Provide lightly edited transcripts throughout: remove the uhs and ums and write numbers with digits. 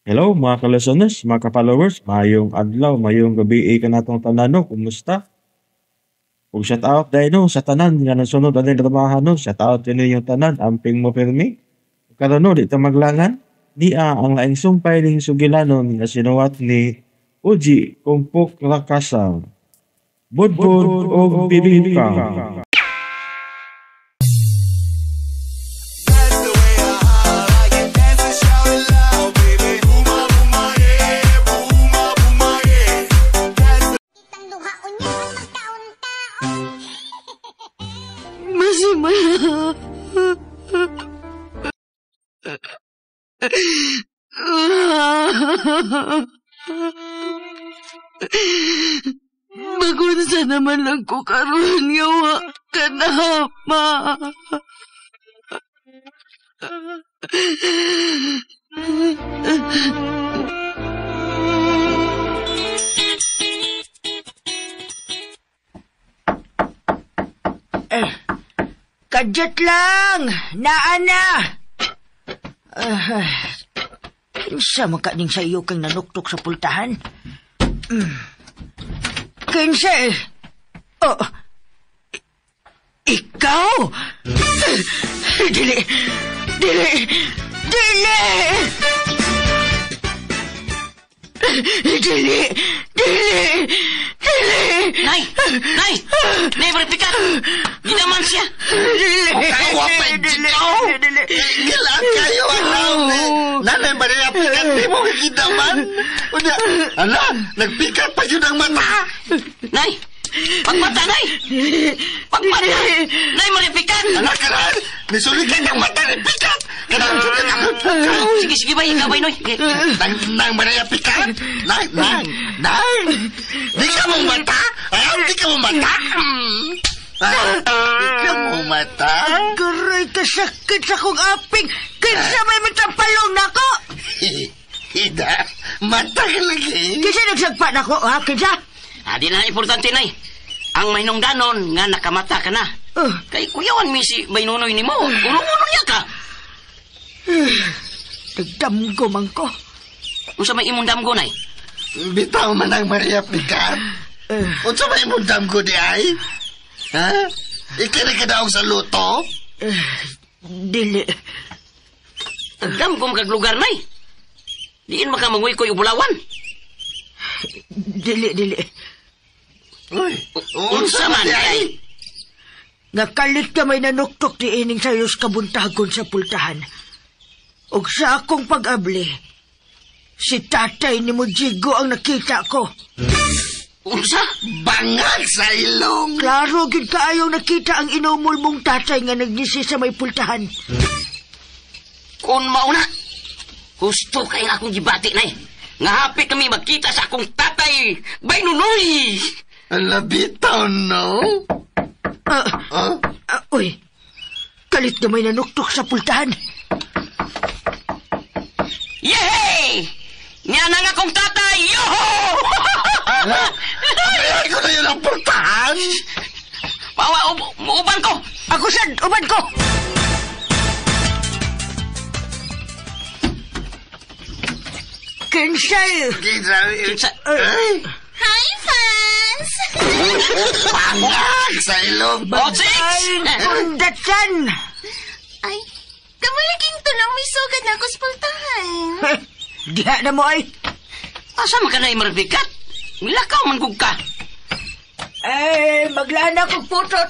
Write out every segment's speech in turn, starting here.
Hello mga ka-listeners, mga ka-followers, mayong adlaw, mayong gabi ka natong tanan no, kumusta? Kung shout out dahil no, sa tanan nga nasunod ang trabaho no, shout out din yung tanan, amping mo pirmi. Karon no, di ta maglangan, di ang laing sumpay ning sugilanon nga sinuwat ni Uji Kumpuk Lakasang. Budbud og bibingka. Masimala. Magunsa naman lang ko karon nga wa ka na, ma. Kadyat lang! Naana! Kinsa makaning sa iyo kang nanuktok sa pultahan? Kinsa eh? Oh, ikaw? Dili! Dili! Dili! Dili! Dili! Dili! Nay! Nay! Nay, berpikat! Di naman siya! Wapay dito! Gilaan kayo, alam! Nanay Maria, pikat di mo kikita man! Ala, nagpikat pa yun ang mata! Nay! Pagmata, Nay! Pagmata! Nay, maripikat! Ala, kanan! Nisulikan ang mata ng pikat! Kanan, sulikan ang Sige, sige ba? Ikaw ba, Noy? Nang Maria, pikat! Nang! Di ka mong mata? Di ka mong mata? Di ka mong mata? Garay ka sakit sa kong aping! Kinsa may matampalong na ko! Ida, mata ka lagi! Kinsa nagsagpa na ko, ha? Kinsa? Di na importante, Nay. Ang mainungdanon nga nakamata ka na. Kay kuyawan mi si Baynunoy ni mo. Uno-uno niya ka. Nagdamgo man ko. Kung sa may imong damgo, Nay. Bitaw man ang Maria Pikat. Unsa may mundam ko di ay? Ha? Ikini ka daw sa luto? Dili. Damgo magaglugar, Nay. Diin makamangoy ko yung bulawan. Dili. Uy, Unsa man, Nay? Nakalit ka may nanuktok di ining sayos kabuntagon sa pultahan. Og sa akong pag-abli, si tatay ni Mujigo ang nakita ko. Unsa? Bangag sa ilong! Klaro gid kaayaw nakita ang inumol mong tatay nga nagnisi sa may pultahan. Kung mauna, gusto kay akong gibati, Nay. Nga hapit kami magkita sa akong tatay, Baynunoy! Ala, bitaw, no? Uy, kalit na may nanuktok sa pultahan. Yehey! Nga na nga akong tatay! Yoho! Kaya ko na yun ang pultahan! Uban ko! Ako sad, uban ko! Kinsay! Kinsa? Hi, fans! Bangag sa ilong! Six! Kundatsan! Ay, kamulaging tulong may sugad na ako sa pultahan. Diha na mo ay. Asa man ka na imarabikat? Milakaw man kog ka. Maglana kong putot.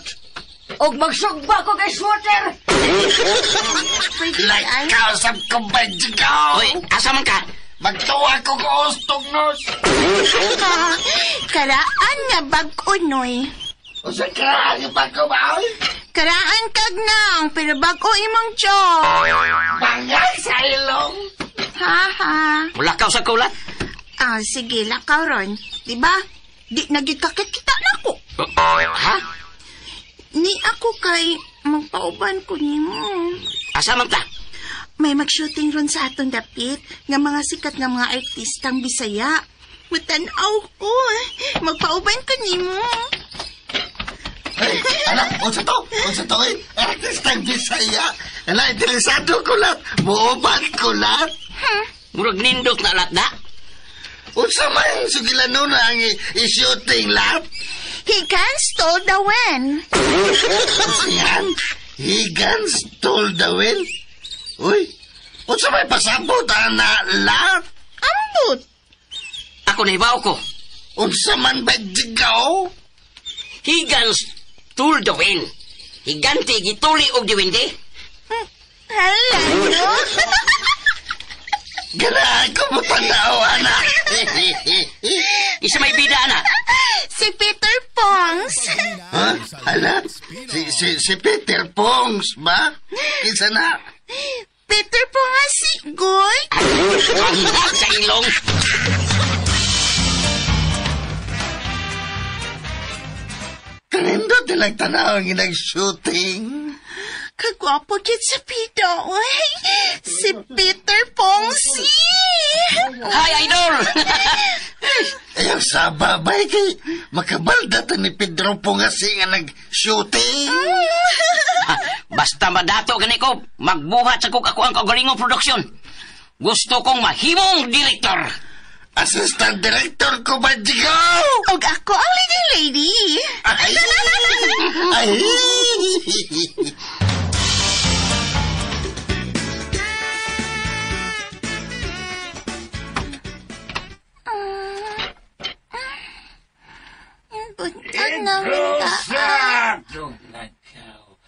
Og magsugba ko kay sweater. Pwede ay. Lakaw sa kumbadjigaw! Hoy, asa man ka? Magtuwa ko ko ustog nos! Karaan nga bag-o, Noy. O sa karaan yung pagkubaw? Karaan kag nang, pero bag-o imong job. Bangag sa ilong! Ha. Mulakaw sa kulat? Sige, lakaw ron. Diba? Di nagikakit kita na ko. Ha? Ni ako kay magpauban ko ni mo. Asa man ta? May mag-shooting ron sa atong dapit nga mga sikat nga mga artistang Bisaya. Matanaw ko. Magpauban ko ni mo. Ay, anak, unsa to eh? Artistang Bisaya. Ala, interesado ko lang. Buuban ko lang. Murag nindot na alat na. Unsa man sugilan nun ang i-shooting lap? Higan stole the win. Yan, Higan stole the win. Uy, unsa may pasabot na lap? Ambot. Ako nahibaw ko. Unsa man ba jigaw? Higan stole the win. Higante gituli og diwindi. Hala, no? Gana ako mo tanaw, anak. Isa may bida na. Si Peter Pongs. Ha? Hala? Si Peter Pongs ba? Kinsa na? Peter Pongs si Goy. Ang sa ilong. Kanindot nilang tanaw ang nag-shooting. Kagwapo gid sa Pito, oy. Si Peter Pongsi. Hi, idol! Ayaw sa babay kay makabalda to ni Pedro Pongasi nga nag-shooting. Basta madato gani ko, magbuhat sa kung ako ang kaugalingong produksyon. Gusto kong mahimong direktor. Assistant director ko ba, Jigaw? Og ako ang leading lady. Ay! Ay! Buntag namin daan.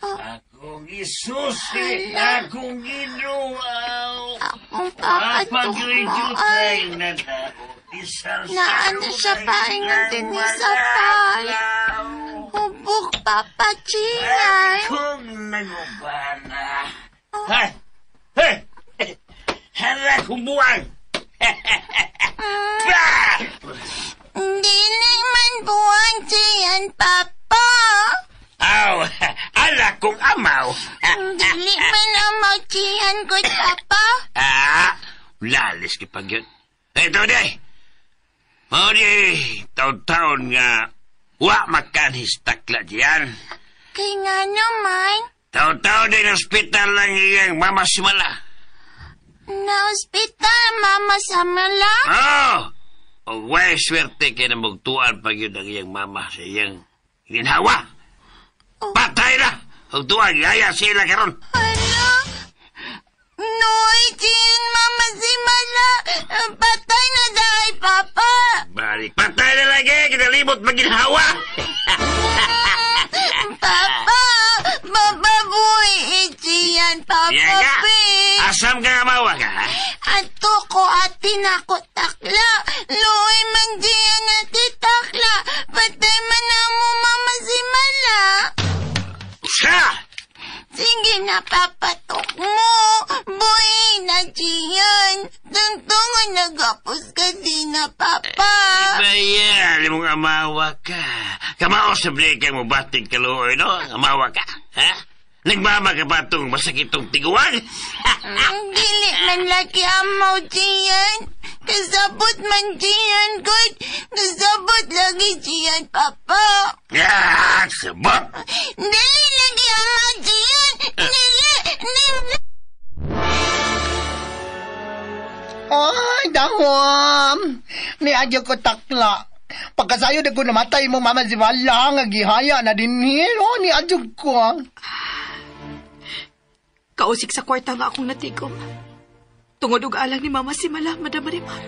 Akong isusi, akong ginuaw. Akong papatungaan. na tao, isang Naano sa pahingan din ni Sapay. Hubog papachingay. Kung nagubana. Hay! Hey! Hala kong buwang! Hindi naman buwan siyan, Papa. Aw! Ala kong amaw! Dili man ang magsiyan ko, Papa. Lalis ki pag yun. Ito day! O di, taon-taon nga, wa makanis takla diyan. Kaya nga naman, Taon-taon din hospital lang iyang mama simala. na-hospital, Mama Samala. Oh! O way swerte kaya na magtuan pag yun ang iyang mama sa iyang ginhawa. Patay na! Ang tuwan, yaya sila karon. Ano? Noy, Jin, Mama Samala. Patay na dahil, Papa. Balik, patay na lagi! Kinalimot maginhawa! Papa, bababoy, ichiyan, Papa, Yaga! Pe. Asam ka nga mawa ka, ha? Ato ko atin ako takla. Loy man diyan ati takla. Patay man na mo, Mama Simala. Sa! Sige na, papatok mo. Boy, na diyan. Tungtungan nagapos ka din na, Papa. Baya, alam mong amawa ka. Kamao sa break mo bating kaluoy, no? Amawa ka, ha? Nagmama ka ba itong masakitong tiguan? Dili man lagi amaw diyan. Kasabot man diyan, good. Kasabot lagi diyan, Papa. Sabot! Dili lagi amaw diyan. Dili. Ay, dahom. Niadyo ko takla. Pagkasayo na ko namatay mo, Mama Simala, nga gihaya na din oh, niadyo ko. Kausik sa kwarta nga akong natigom. Tungod og alang ni Mama Simala, Madam Marimar.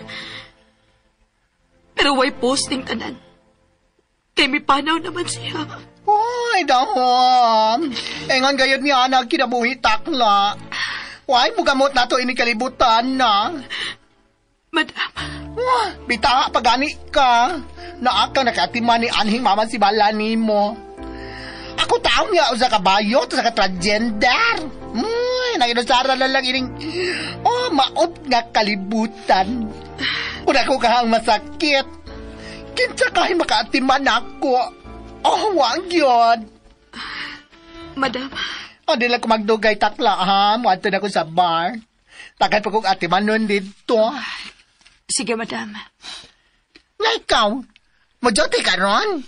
Pero way posting tanan. Kay may panaw naman siya. Ay, dahom. Engan gayod ni anak kinabuhi takla. Why mo gamot na to inikalibutan na? Madam, Bita pagani ka. Naaka nakatiman ni anhing Mama Simala ni mo. Ako taong niya sa kabayo, sa ka-transgender. Naginusara na lang ining, maot nga kalibutan. Una ko kahang masakit. Kinsa kahit makaatiman ako. Wag yun. Madam, Di lang ko magdugay takla, ha? Muadto na ko sa bar. Tagal pa kong atiman nun dito. sige madam. Nga ikaw, majote ka ron?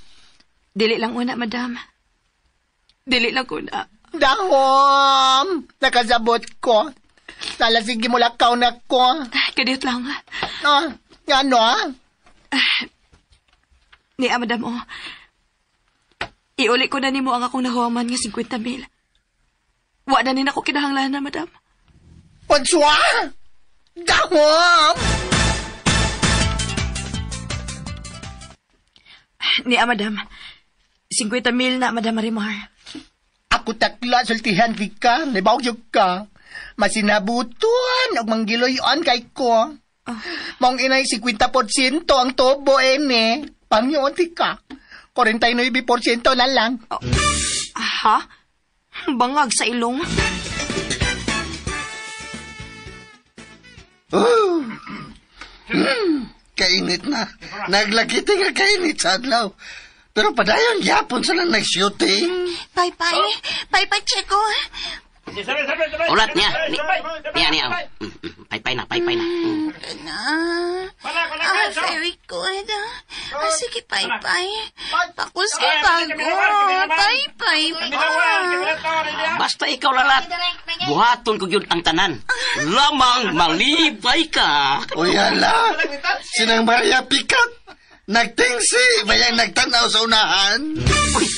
Dili lang una, madam. Dili lang una. Dahom! Nakasabot ko. Nalasigi mo lakaw na ko. Kadiyot lang. Ano? Ni madam, iuli ko na nimo ang akong nahuaman nga 50,000. Wa na nin ako kinahanglan na, madam. Panswa! Dahom! Ni madam, 50,000 na, Madam Marimar. Ako takla, sultihan ka, nabawjog ka. Masinabutuan, og manggiloyon kay ko. Mong inay 50% ang tubo, Pangyoon ka. 49% na lang. Ha? Bangag sa ilong? Kainit na. Naglagiti nga kainit sa adlaw. Pero padayon, yapon sila nag-shooting. Pay, Cheko. Ulat niya. Niya. Pay na. Very good. Sige, Pay. Pakus ka bago. Pay. Basta ikaw lalat. Buhaton ko yun ang tanan. Lamang malibay ka. O yala, sinang Maria Pikat. Nagtingsi, bayang nagtanaw sa unahan. Uy,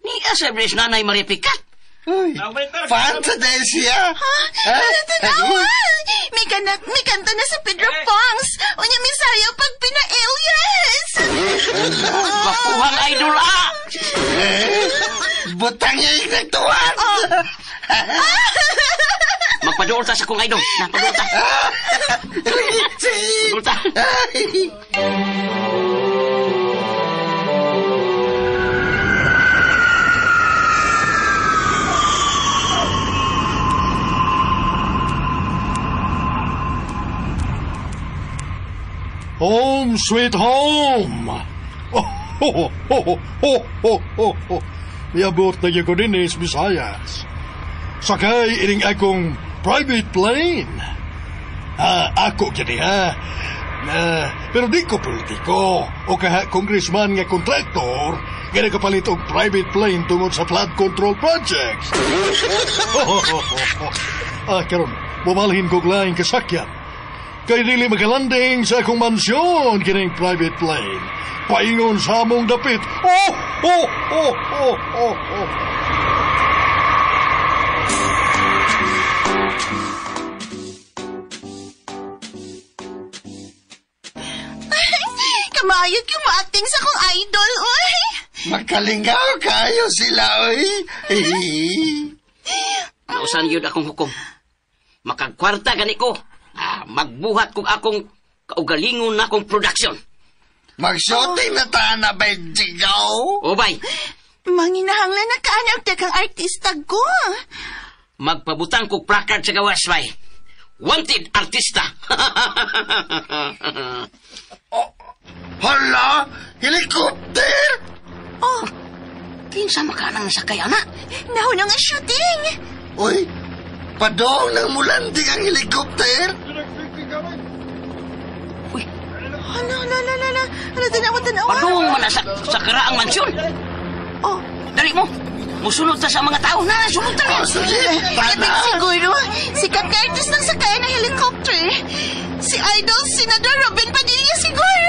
ni Asabres Nanay Maria Pikat. Uy, fan sa dahil siya. Tanawa! May kanta na sa Pedro Pongs. Unya may sayaw pag pina-alias. Bakuhang idol Butang niya yung nagtuwan. Magpadool ta sa kong idol. Padool ta. Padool ta. Home sweet home! Miabot na yung Codines, Visayas. Sakay ining akong private plane. Ako kini pero di ko politiko o kaha congressman nga kontraktor nga nakapalit og private plane tungod sa flood control projects. Karon, bumalhin kog laing kasakyan. Kay dili makalanding sa akong mansyon kining private plane. Paingon sa among dapit. Kamayag yung acting sa kong idol, oy. Makalingaw kayo sila, oy. Nausan yun akong hukom. Makagkwarta gani ko. Magbuhat kong akong kaugalingon na akong production. Mag-shooting na tahan na ba'y jigaw? O bay. Manginahanglan na kaanyang dekang artista ko. Magpabutang kong placard sa gawas, bay. Wanted artista. Hala! Helicopter! Kinsa makanang sakay, anak? Nahunang ang shooting. Uy, padong nang mulanding ang helicopter. Uy, Ano, tanawa. padung man na sa karaang mansyon. Dali mo. Musunod ta sa mga tao na. Sunod ta. Kating siguro, sikat na artist ng sakayan ng helicopter. Si Idol Senador Robin Padilla siguro.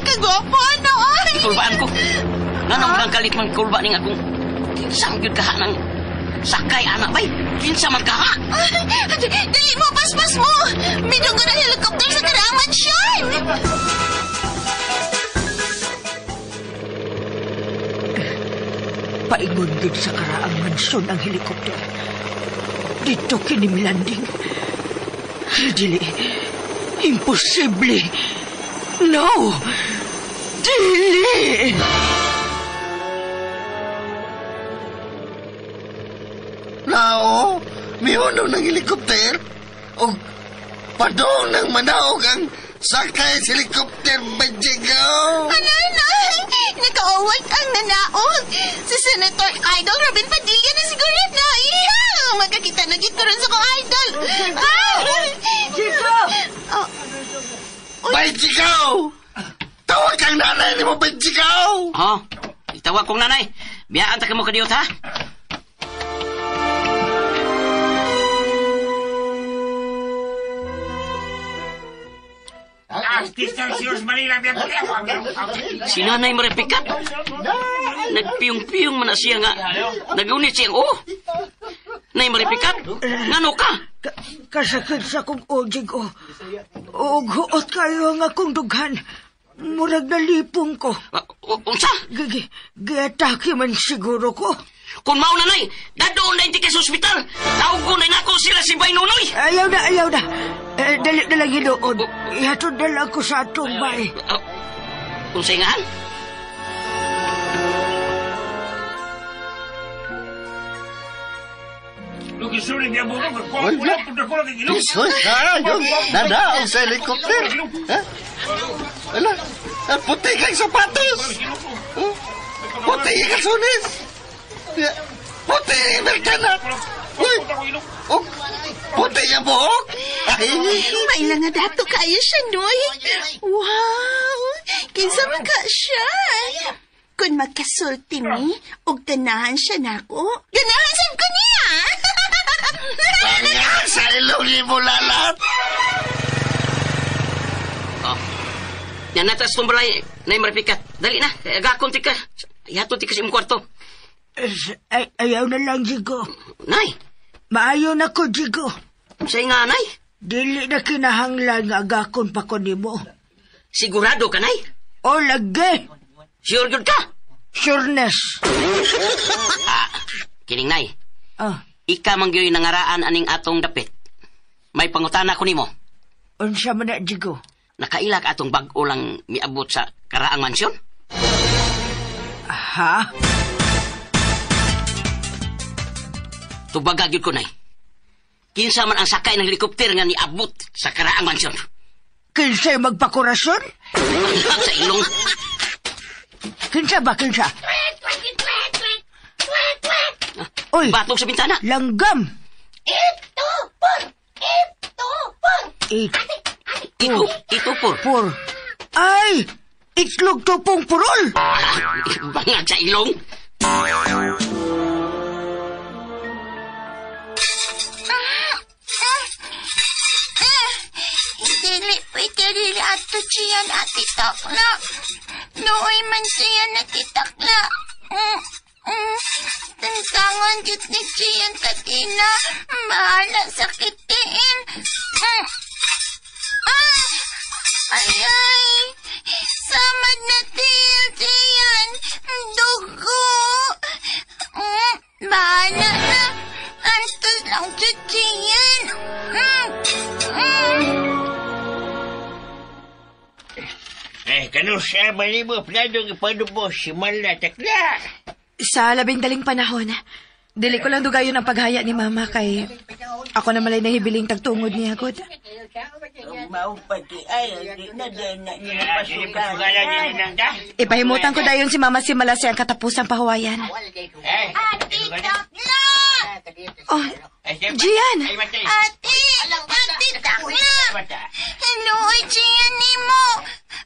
Kagwapo, ano? Kulbaan ko. Nanong lang kalit man kulba ning akong kinsang yun kaha ng sakay, anak bay. Kinsa man kaha. Dali mo, paspas mo. Midungo ng helicopter sa karaang mansyon. Paingon gid sa karaang mansyon ang helikopter. Dito kinimilanding. Dili. Imposible. No! Dili! Nao, miuno ng helikopter. O padong ng manaog ang sakay sa helikopter bajigaw. Anay! Nakaawat ang nanaog. Si Senator Idol Robin Padilla na siguro na. Magkakita na gito rin sa kong idol. Chico! Bajigaw! Tawag kang nanay ni mo, bajigaw! Itawag kong nanay. Biyaan ta ka mo kadiyot, ha? Si Nanay Maripikat. Nagpiyong-piyong man na siya nga. Nagunit siyang, Nay Maripikat, ngano ka? Kasakit sa kong ojig o. Huot kayo ang akong dughan. Murag nalipong ko. Unsa? Giatake man siguro ko. Kung mauna nay, dadoon na hindi ka sa ospital. Taugon na ako sila si Bay Nunoy. Ayaw na. Dali na lang hinuod. Ihatod na lang ko sa atong bay. Kung singahan? Isoy ka, yung nanaong sa helicopter. Ha? Ala, puti kang sapatos. Puti kang kalsones. Puti yung merkana. Uy, puti yung buhok. May lang nga dato kayo siya, Noy. Wow! Kinsa man ka siya. Kung magkasulti mi, og ganahan siya nako. Ganahan saan ko niya? Mga sa ilong mo lalat. Yan natas itong balay, Nay Maripikat. Dali na, agakon tika. Ihatod tika sa imong kwarto. Ayaw na lang, Jigo. Nay! Maayo na ko, Jigo. Say nga, Nay? Dili na kinahanglan nga agakon pa ko nimo. Sigurado ka, Nay? O, lagi. Sure good ka? Sureness. Kining, Nay. Ika mangyoy nangaraan aning atong dapit. May pangutana ko nimo. Unsa man na, Jigo? Nakailag atong bag-o lang miabot sa karaang mansyon? Ha? Tubaga gyud ko, Nay. Kinsa man ang sakay ng helikopter nga niabot sa karaang mansyon? Kinsa'y magpakurasyon? Sa ilong. Kinsa ba, kinsa? Uy! Batok sa bintana. Langgam! Itupor. Ay! Itlog tupong purol! Bangag sa ilong. Dili, pwede rin ato siya natitakla. Nooy man siya natitakla. Tantangan jud ni siya katina. Mahala sakitiin. Ayay! Samad na til siyan. Dugo. Bahala na. Antos lang jud siyan. Kano siya malimo planong ipanubos si Mala Takla? Sa labing daling panahon, dili ko lang dugayon ang paghaya ni Mama kay ako na malay nahibiling tagtungod niya, God. Ipahimutan ko dayon si Mama si Mala siyang katapusang pahawayan. Oh, Gian! Ate Takla! Hello, Gian ni mo!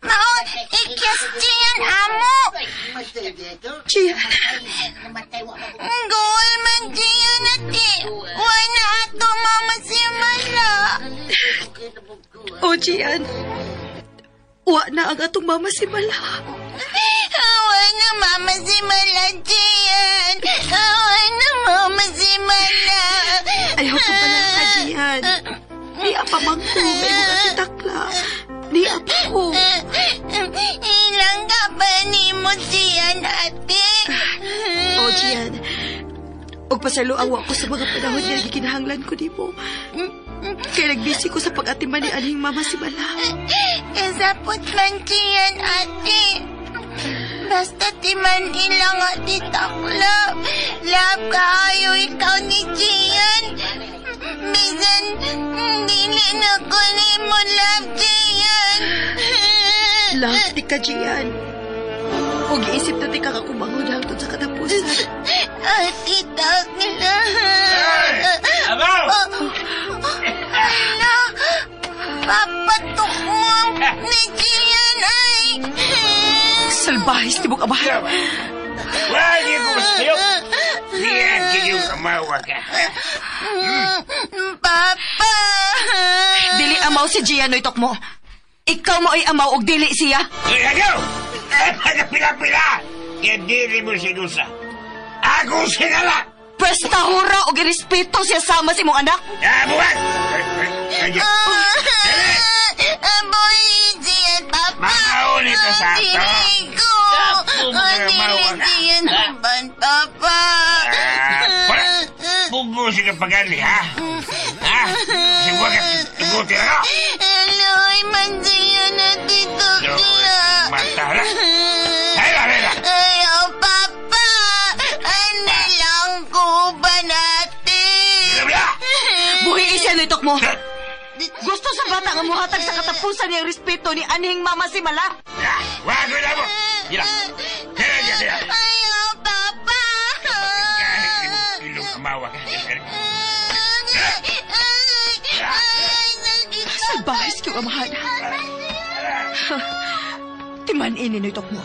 Mao, ikyas Gian amo! Gian! Goal man Gian ate! Wala ato Mama si Mala! Oh, Gian! Wa na ang atong Mama si Mala! Awa na Mama si Mala, Gian! Awa na Mama si Mala! Ayaw ko pala ka, Gian! Di apa mangko, may mga titakla. Di apa ko. Ilang ka ba ni mo Gian, ate? Oh, Gian. Og pasaluawa ko sa mga panahon niya gikinahanglan ko di mo. Kaya nagbisi ko sa pag-atiman ni Aling Mama si Mala. Kasapot man Gian, ate. Basta timan ilang ati takla. Love kayo ikaw ni Gian. Bisan, dili na ko ni mo love, Gian. Love, di ka, Gian. Huwag iisip na di ka kakumahon hangtod sa katapusan. Ati takla. Abaw! Ala, papatok mo ni Gian ay. Salbahis, tibok abahan. Wala niyo gusto. Diyan kayo kamawa ka. Papa! Dili amaw si Gian no itok mo. Ikaw mo ay amaw og dili siya. Ayaw! Pila-pila! Kaya dili mo sinusa. Ako sinala! Prestahura og irespeto siya sama si mong anak. Buwan! Boy, siya, Papa. Makauli ka sa ato. Ko. Siya naman, Papa. Bugusin ka pagali, ha? Ha? Siwa ka tugutin ako. Aloy, man siya na dito sila. Matala. Hayla. Ayaw, Papa. Ano lang ko ba natin? Buhi siya nitok mo. Gusto sa bata nga muhatag sa katapusan niyang respeto ni anhing mama si Mala. Wag ko na mo. Gila. Gila. Ayaw, Papa. Ilong amawa ka. Salbahis kyung amahan. Timan ininutok mo.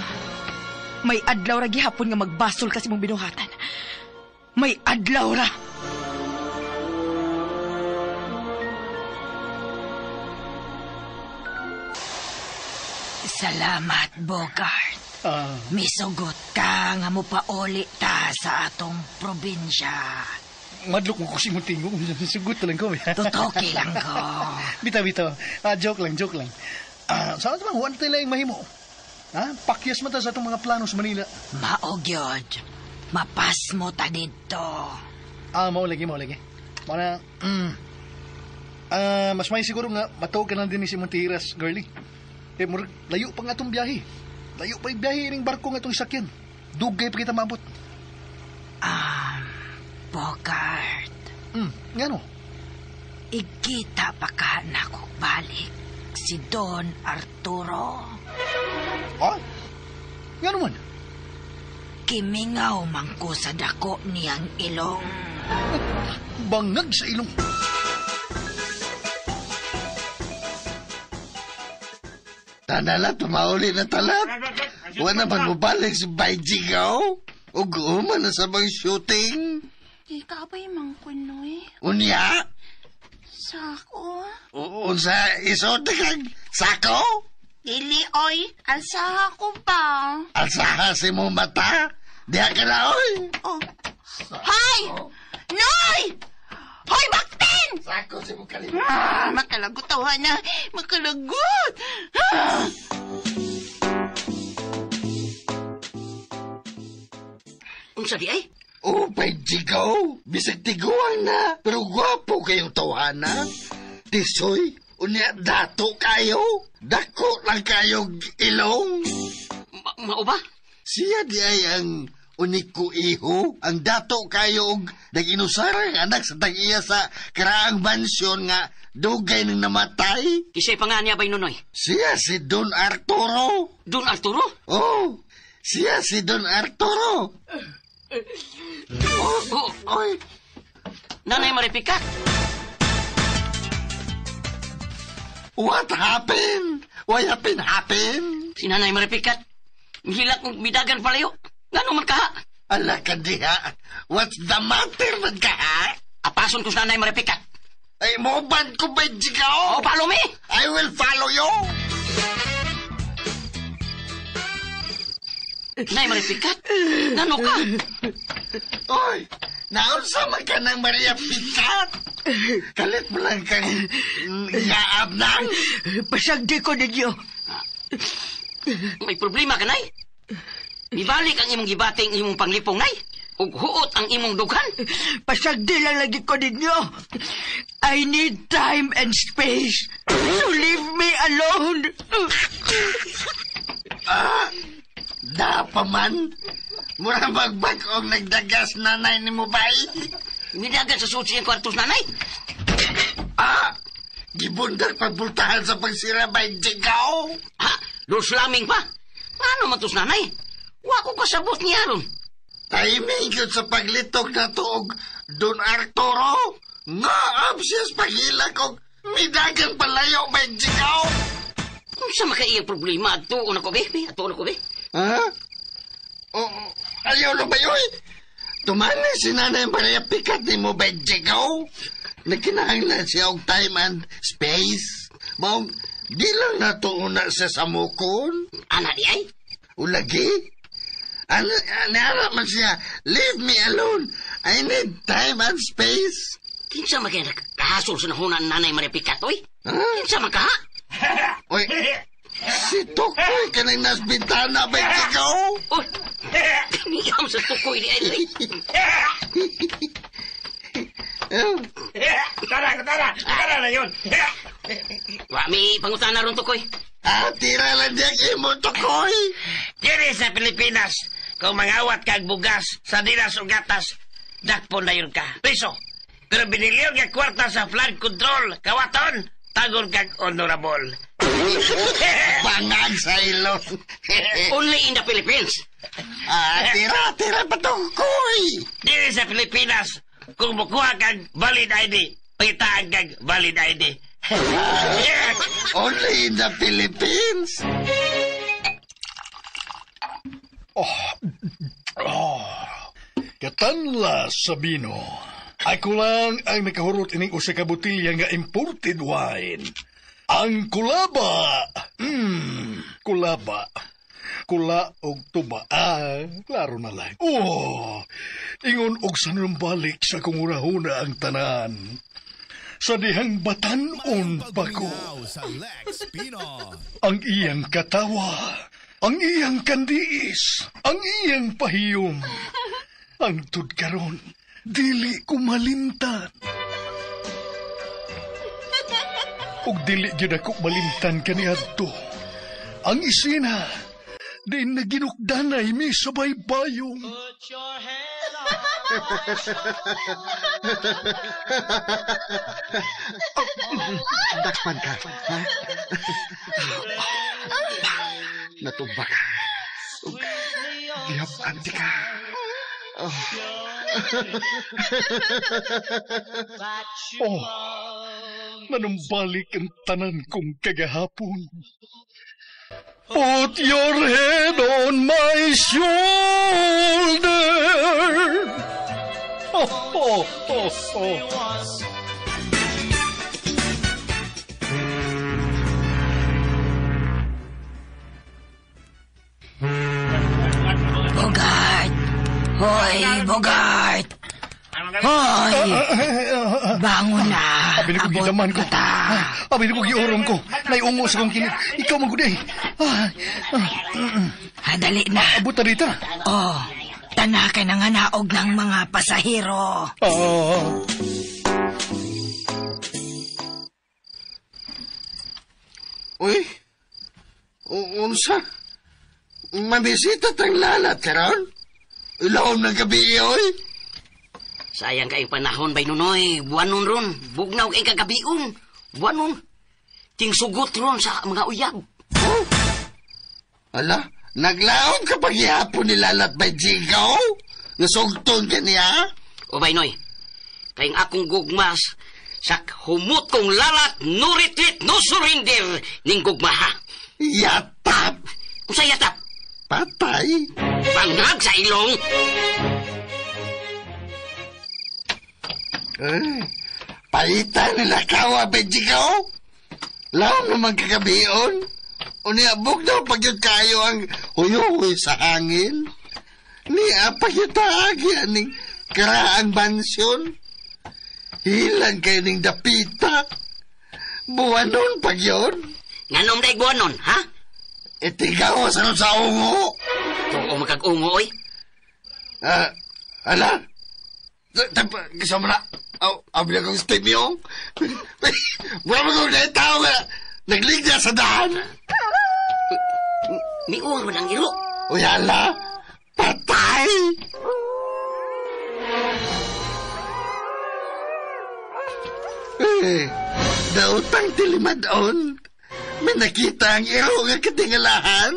May adlaw ra gihapon nga magbasol kasi mong binuhatan. May adlaw ra. Salamat, Bogart. Misugot ka nga mo pauli ta sa atong probinsya. Madlok mo ko si Muntingo. Sugot lang ko. Tutoki lang ko. Bita. Joke lang. Saan naman, huwan tayo lang mahimo. Pakyas mata sa itong mga plano sa Manila. Maogyod. Mapas mo ta dito. Mau lagi. Mana, mas may siguro nga, matawag ka lang din ni si Montiras, girlie. Layo pa nga itong biyahe. Layo pa yung biyahe ng barko nga itong sakyan. Dugay pa kita mabot. Bogart. Nga no? Ikita pa ka na ko balik si Don Arturo. Nga naman? Kimingaw man ko sa dako niyang ilong. Bangag sa ilong. Tanala, tumauli na talat. Wala naman mo balik si Baijigaw. Uguman na sa mga shooting. Di ka ba yung mangkunoy? Unya? Sako? Unsa isod kag sako? Dili, oy. Alsaha ko pa. Alsaha si mo mata? Diha ka na, oy. Hay! Noy! Hoy, baktin! Sako si mo kalim. Makalagot tawa na. Makalagot! Unsa di ay? Baijigaw. Bisag tiguan na. Pero gwapo kayong tawanan. Tisoy, unya dato kayo. Dako lang kayong ilong. Mao ba? Siya di ay ang uniko iho. Ang dato kayo og nag-inusara ang anak sa tag-iya sa karaang mansyon nga dugay nang namatay. Kisay pa nga niya ba Nunoy? Siya si Don Arturo. Don Arturo? Oh, siya si Don Arturo. Oy. Nanay Maripikat. What happened? What happened? Si Nanay Maripikat. Hilak kong bidagan palayo. Ngano man ka? Ala ka diha. What's the matter man ka, ha? Apason ko sa Nanay Maripikat. Ay, mo ban ko ba, Jigaw? Follow me. I will follow you. Nay Maripikat. Ngano ka? Oy, naunsa man ka ng Maria Pikat? Kalit mo lang kang yaab nang. Pasagdi ko ninyo. May problema ka, Nay? Ibalik ang imong gibating imong panglipong, Nay. Ug huot ang imong dughan. Pasagdi lang lagi ko ninyo. I need time and space. So leave me alone. Da pa man. Mura magbag-ong nagdagas nanay ni mo bay. Midagan sa susi ang kwartos, Nanay. Gibundag pagbultahan sa pagsira bay, Jigaw. Dos laming pa. Ano matos, Nanay? Wa ko kasabot niya ron. Timing yun sa paglitok na tuog Don Arturo. Nga absiyas paghila kong midagang palayo bay, Jigaw. Sa makaiyang problema, atuon ako, be. Atuon ako, be. Ayaw na ba yun? Tumanay si Nanay Maria Pikat ni mo bay, Jigaw. Nagkinahanglan siya og time and space. Maong Di lang natuuna sa samukon. Ana di ay? Ulagi? Ano man siya, leave me alone. I need time and space. Kinsa magay nakahasol sa nahunan nanay Maripikat, oy? Huh? Kinsa makaha? Oy, si Tukoy ka nang nas bintana ba ikaw? Oy, piniyam sa tukoy di ay. Tara na yun. Wami pangutan na ron tukoy. Tira lang diyan imo, Tukoy. Diri sa Pilipinas, kung mangawat kag bugas sa dinas o gatas, dakpon na yun ka. Piso. Pero biniliyon kag kwarta sa flood control, kawaton, tagon kag honorable. Bangag sa ilong. Only in the Philippines. Tira pa, Tukoy. Diri sa Pilipinas, kung mukuha kag valid ID, pagitaan kag valid ID. Only in the Philippines. Katanla Sabino. Ako lang ang nakahurot ining usa ka botilya nga imported wine. Ang kulaba. Kulaba. Kula og tuba. Klaro na lang. Ingon og sanumbalik sa kungurahuna ang tanan. Sa dihang batanon pa ko. Ang iyang katawa, ang iyang kandiis, ang iyang pahiyom. Ang tudkaron, dili ko malimtan. Og dili gyud ako malimtan kaniadto. Ang isina, di na ginukdanay mi sa baybayong. Dakpan ka, ha? Natumba ka. Gihapan di ka. Manumbalik ang tanan kong kagahapon. Put your head on my shoulder. Bogart! Hoy, Bogart! Hoy! Bangon na! Abi na ko gidaman ko. Abi na ko giurong ko. Naiungo sa kong kinit. Ikaw maguday. Dali na. Abot na dito. Tana ka na nga naog ng mga pasahero. Uy, unsa? Mabisita tang lalat karon? Ilawom ng gabi, oy. Sayang kayong panahon, bay nunoy. Buwanon ron. Bugnaw kayong kagabion. Buwanon. Ting sugot ron sa mga uyab. Oh? Ala, naglaom ka paghihapon ni lalat by Jigaw? Nasugton ka niya? O bay noy, kayong akong gugmas, sak humut kong lalat, no retreat, no surrender, ning gugmaha. Yatap! Kung sa yatap? Patay. Pangag sa ilong. Palitan nila kawa, Benjigaw. Laom naman kagabion. Uniabog daw pag yun kayo ang huyuhoy sa hangin. Niya pa yun taagi aning karaang bansyon. Hilang kayo ning dapita. Buwanon pag yun. Nganom daig buwanon, ha? Itigaw sa ungo. Oo, magkag-ungo, oy. Ala? Kasama na. Abi na kong Steve yung. Wala mo kong tao nga. Nagligya sa daan. Miuwan mo ng ilo. Uy, ala. Patay. Dautang tilimadon. May nakita ang iro nga katingalahan.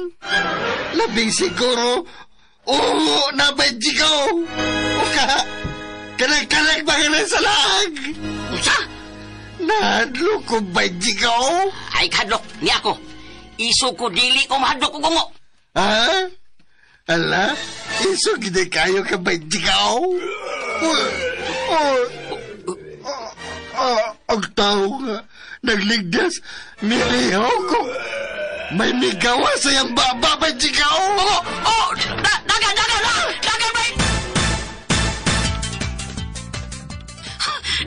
Labing siguro, na Benjigaw. O kanag-kanag ba ka ng salag? Unsa? Nahadlo ko Benjigaw. Ay, kadlok, ni ako. Iso ko dili ko mahadlok ko gungo. Ha? Ala, iso gede kayo ka Benjigaw. Ang tao nga, Nagligdas, miliho ko. May migawa sa iyang baba, Benjigaw. Dagan lang! Dagan, bay!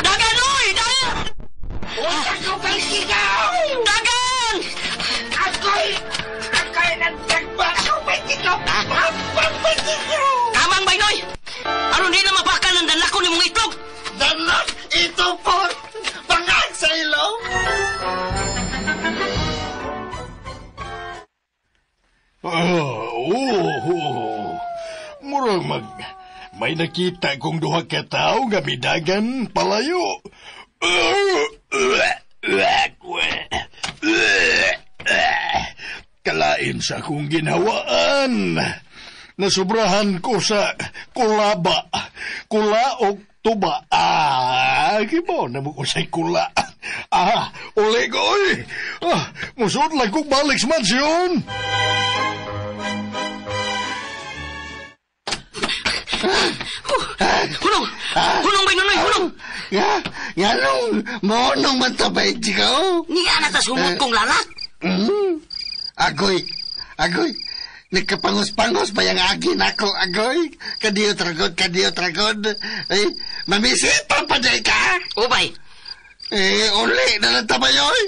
Dagan, oy! Dagan! Ako ba'y sigaw? Dagan! Ako'y nagtagba. Ako ba'y sigaw? Abang ba'y sigaw? Kamang, bay, noy! Aron di na mapakal ng danlako ni mong itlog! Danak, ito po. Pangag sa ilong. Murang may nakita kong duha ka tao nga midagan palayo. Kalain sa akong ginhawaan. Nasubrahan ko sa kulaba. Kula o tuba. Kibaw na mo ko sa'y kula. Uli ko eh. Musod lang kong balik sa mansyon. Hunong! Hunong, bay, nonoy! Hunong! Nga nung monong man ta, Benjigaw. Niya na tas humot kong lalat! Agoy. Nagkapangos-pangos ba yung agin ako, Agoy? Kadiyo tragod. Eh, mamisita pa dyan ka? O, bay! Uli na lang tabayoy.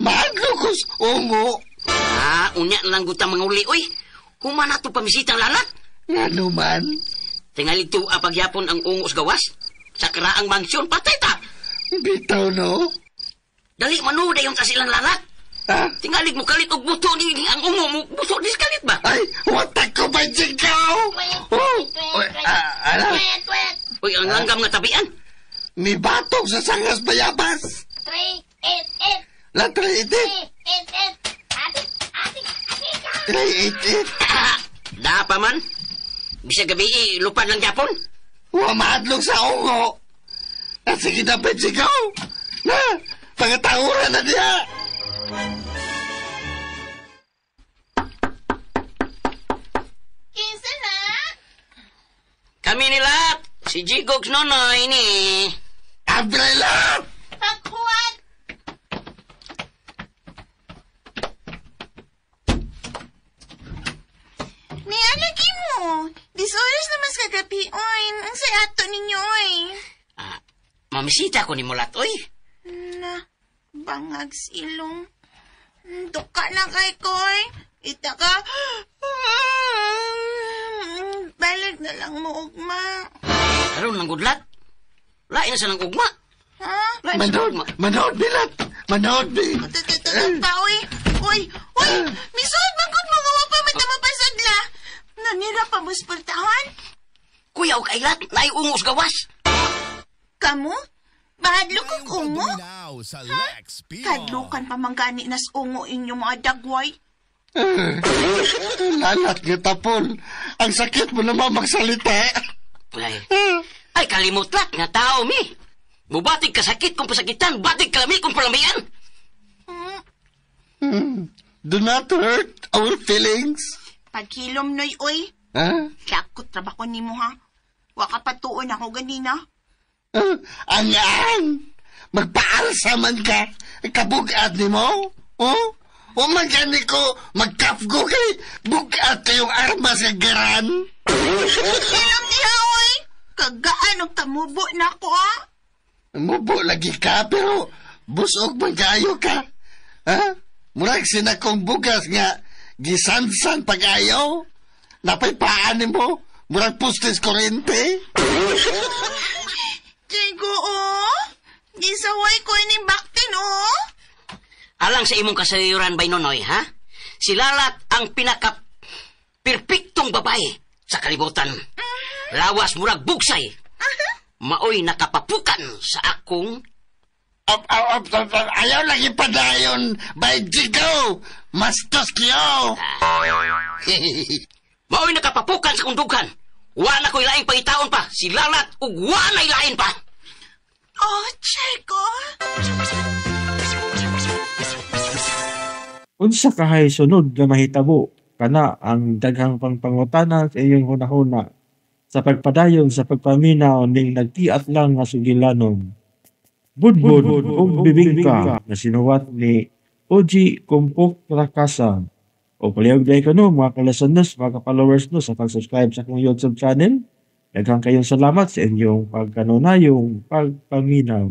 Maadlokos, ungo. Unya na lang gutang mga uli, oy! Humana to pamisitang lalat! Nga naman. Tingali to pagyapon ang ungos gawas. Sa karaang mansyon, patay ta! Bitaw, no? Dali manuda yung kasilang lalat. Tingalig mo kalit og buto ni ang ungo mo. Buto ni kalit ba? Ay, watak ko ba, Jikaw? Ano? Uy, ang langgam nga tabian. May batong sa sangas bayabas. 388. La 388. 388. Dapa man. Bisa gabi lupan ng Japon. Maadlok sa ungo. Sige na, Benjigaw. Na, pangatauran na diya. Kinsa na? Kami nila, si Jigogs Nonoy ni. Umbrella! Pagkuhan! Niya, lagi mo. Disoras na mas kagabi, oy. Ang say ato ninyo, oy. Mamisita ko ni Mulat, oy. Na, bangag silong. Duka na kay koy. Ita ka. Balik na lang mo, ugma. Karoon ng gudlat. Lain na sa ng ugma. Ha? Lain na sa ng ugma. Manood, Bilat. Manood, Bil. Tutututut pa, oy. Oy, misuod bangkot mo gawa pa matamapasadla. Nanira pa mo sportahan? Kuya o kailat, laing ungos gawas. Kamu? Bahadlo kong ungo? Kadlukan pa manggani nas ungo inyong mga dagway. Lalat nga tapon. Ang sakit mo naman magsalita. Ay kalimutlat nga tao, mi. Mubatig kasakit kung pasakitan, batig kalami kung palamian. Do not hurt our feelings. Paghilom noy, oy. Sakot trabaho ni mo, ha? Waka patuon ako ganina. Ang magpaalsa man ka. Kabugat ni mo? O magani ko magkapgo kay bugat kayong armas sa garan. Hilom niya, oy. Kagaan og tamubo na ko, ha? Mubo lagi ka, pero busog man kayo ka. Murag sinakong bugas nga gisansan pag-ayaw. Napaypaan mo. Murag pustis kurente. Chigo, gisaway ko ining baktin, Alang sa imong kasayuran, Bay Nonoy, ha? Si Lalat ang pinaka-perpektong babae sa kalibutan. Lawas murag bugsay. Maoy nakapapukan sa akong... Ayaw lagi padayon. By Jigo, mastos kiyo. Maoy nakapapukan sa kundugan. Wala ko'y laing pangitaon pa. Si Lalat ug walay lain pa. Oh, Chigo. Unsa kahay sunod nga mahitabo kana ang daghang pangpangutana sa iyong hunahuna sa pagpadayon sa pagpaminaw ning nagtiat lang nga sugilanon. Budbud o Bibingka na sinuwat ni Oji Kumpok Rakasa. O palihog dahil ka no, mga kalasanos, mga followers no, sa pag-subscribe sa akong YouTube channel. Daghang kayong salamat sa inyong pagkanunayong pagpaminaw.